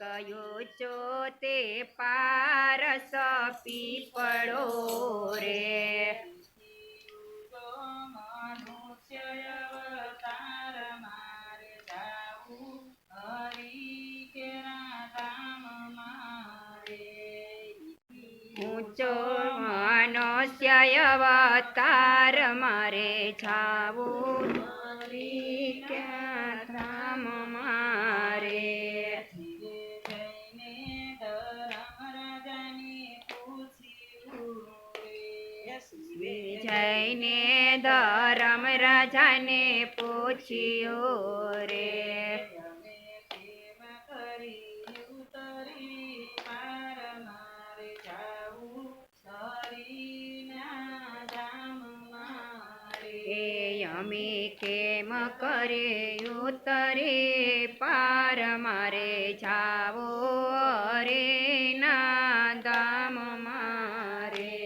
કયો ચોતે પારસ પીપળો રે ઊંચો મનુષ્ય અવતાર મારે જાવું ક્યાં ધામ મારે જઈને ધરમ રાજાને પૂછ્યું રે અમે કેમ કરે ઉતરે પાર મારે જાવો રે ના ધામ મારે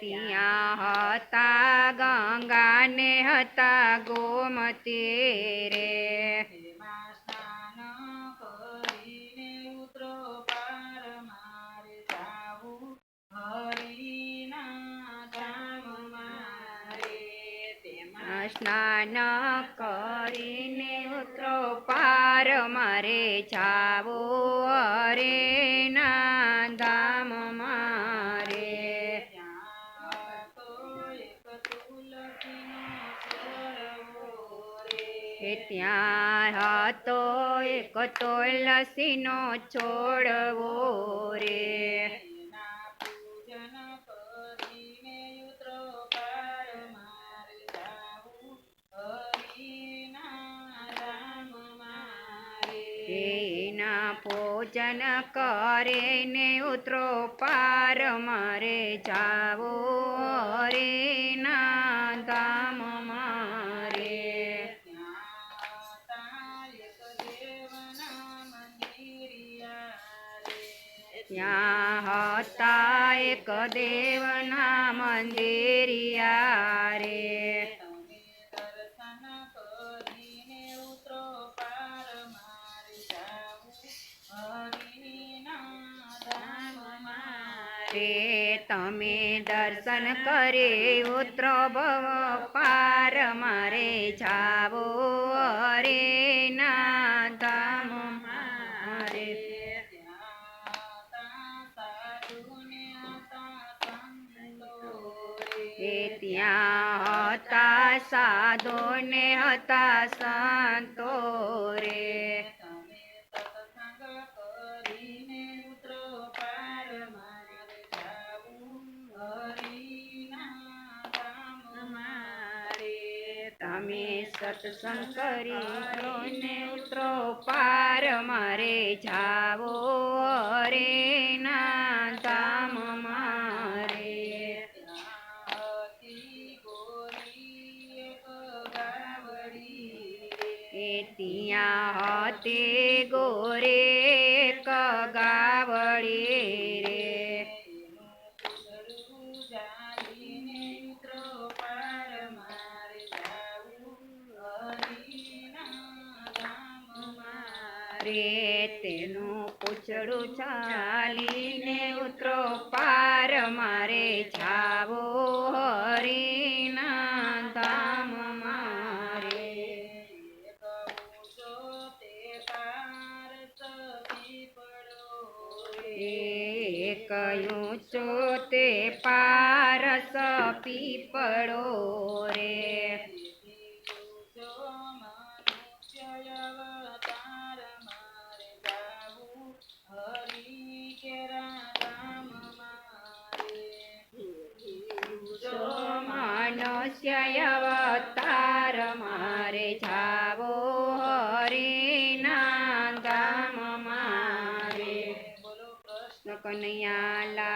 ત્યાં હતા ગંગા ને હતા ગોમતી રે સ્નાન કરીને ઉતરો પાર મારે જાવો રે ના ધામ મારે ત્યાં હતો એક તુલસીનો છોડવો રે એના પૂજન કરીને ઉતરો પાર મારે જાવો રે ના ધામ મારે ત્યાં હતા એક દેવના મંદિરિયા રે તમે દર્શન કરે ઉતરો ભવ પાર મારે જાવો રે ના ધામ મારે ત્યાં હતા સાધુ ને હતા સંતો રે તમે સત્સંગ કરી ને ઉતરો પાર મારે જાવો રે ના ધામ મારે ત્યાં હતી ગોરે ગાવડી રે તેનું પૂછડું ચાલીને ઉતરો પાર મારે જાવો રે ના ધામ મારે કયું ચોતે પારસ પીપળો રે મનુષ્ય અવતાર મારે જાવો રે ના ધામ મારે કનૈયા